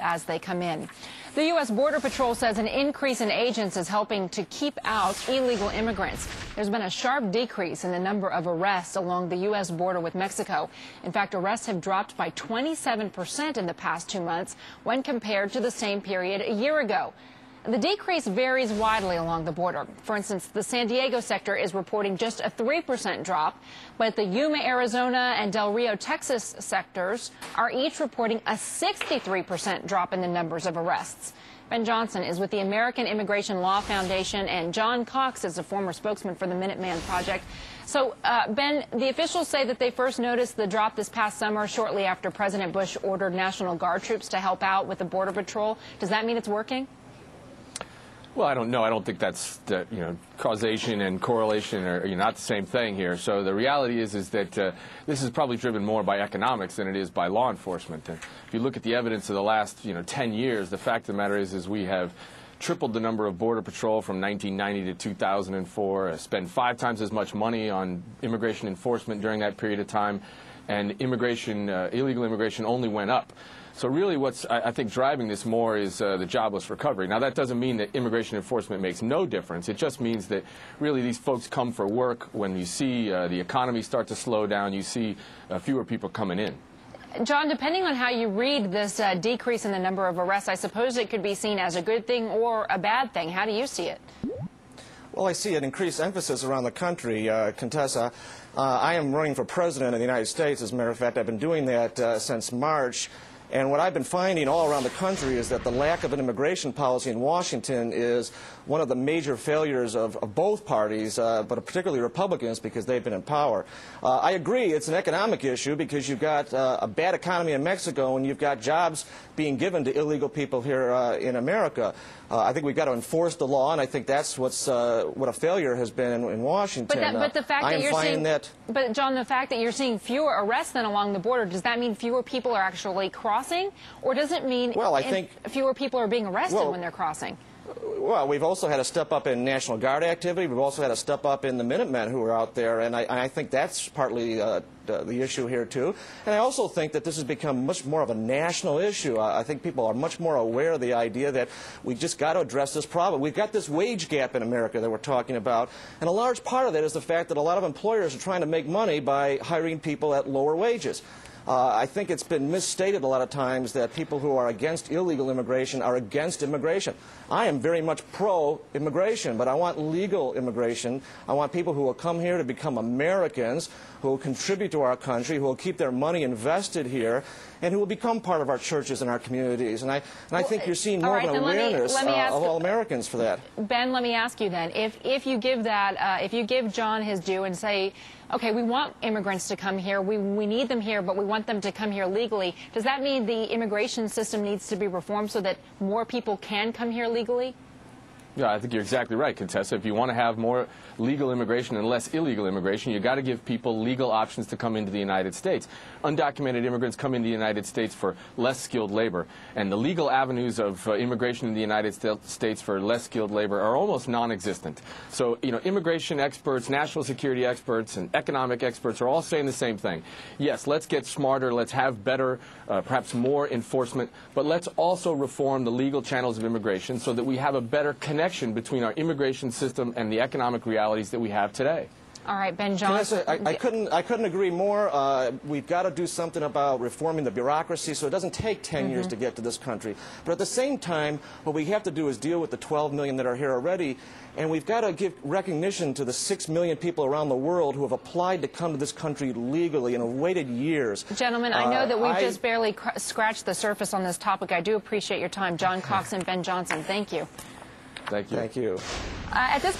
as they come in. The U.S. Border Patrol says an increase in agents is helping to keep out illegal immigrants. There's been a sharp decrease in the number of arrests along the U.S. border with Mexico. In fact, arrests have dropped by 27% in the past 2 months when compared to the same period a year ago. The decrease varies widely along the border. For instance, the San Diego sector is reporting just a 3% drop, but the Yuma, Arizona, and Del Rio, Texas sectors are each reporting a 63% drop in the numbers of arrests. Ben Johnson is with the American Immigration Law Foundation, and John Cox is a former spokesman for the Minuteman Project. So, Ben, the officials say that they first noticed the drop this past summer shortly after President Bush ordered National Guard troops to help out with the Border Patrol. Does that mean it's working? Well, I don't know. I don't think that's causation and correlation are not the same thing here. So the reality is that this is probably driven more by economics than it is by law enforcement. And if you look at the evidence of the last 10 years, the fact of the matter is we have tripled the number of Border Patrol from 1990 to 2004, spent 5 times as much money on immigration enforcement during that period of time, and illegal immigration only went up. So really what's, I think, driving this more is the jobless recovery. Now, that doesn't mean that immigration enforcement makes no difference. It just means that really these folks come for work. When you see the economy start to slow down, you see fewer people coming in. John, depending on how you read this decrease in the number of arrests, I suppose it could be seen as a good thing or a bad thing. How do you see it? Well, I see an increased emphasis around the country, Contessa. I am running for president of the United States. As a matter of fact, I've been doing that since March. And what I've been finding all around the country is that the lack of an immigration policy in Washington is one of the major failures of both parties, but particularly Republicans, because they've been in power. I agree it's an economic issue because you've got a bad economy in Mexico and you've got jobs being given to illegal people here in America. I think we've got to enforce the law, and I think that's what a failure has been in Washington. But the fact that you're seeing but John, the fact that you're seeing fewer arrests than along the border, does that mean fewer people are actually crossing, or does it mean fewer people are being arrested when they're crossing? Well, we've also had a step up in National Guard activity. We've also had a step up in the Minutemen who are out there, and I think that's partly the issue here, too. And I also think that this has become much more of a national issue. I think people are much more aware of the idea that we just got to address this problem. We've got this wage gap in America that we're talking about, and a large part of that is the fact that a lot of employers are trying to make money by hiring people at lower wages. I think it's been misstated a lot of times that people who are against illegal immigration are against immigration. I am very much pro-immigration, but I want legal immigration. I want people who will come here to become Americans, who will contribute to our country, who will keep their money invested here, and who will become part of our churches and our communities. And I think you're seeing more of an awareness of all Americans for that. Ben, let me ask you then, if you give that, if you give John his due and say, okay, we want immigrants to come here, we need them here, but we want them to come here legally, does that mean the immigration system needs to be reformed so that more people can come here legally? Yeah, I think you're exactly right, Contessa. If you want to have more legal immigration and less illegal immigration, you've got to give people legal options to come into the United States. Undocumented immigrants come into the United States for less skilled labor, and the legal avenues of immigration in the United States for less skilled labor are almost non-existent. So, immigration experts, national security experts, and economic experts are all saying the same thing. Yes, let's get smarter, let's have better, perhaps more enforcement, but let's also reform the legal channels of immigration so that we have a better connection between our immigration system and the economic realities that we have today. All right, Ben Johnson. I couldn't agree more. We've got to do something about reforming the bureaucracy so it doesn't take 10 years to get to this country. But at the same time, what we have to do is deal with the 12 million that are here already, and we've got to give recognition to the 6 million people around the world who have applied to come to this country legally and have waited years. Gentlemen, I know that we've just barely scratched the surface on this topic. I do appreciate your time. John Cox and Ben Johnson, thank you. Thank you. Thank you. At this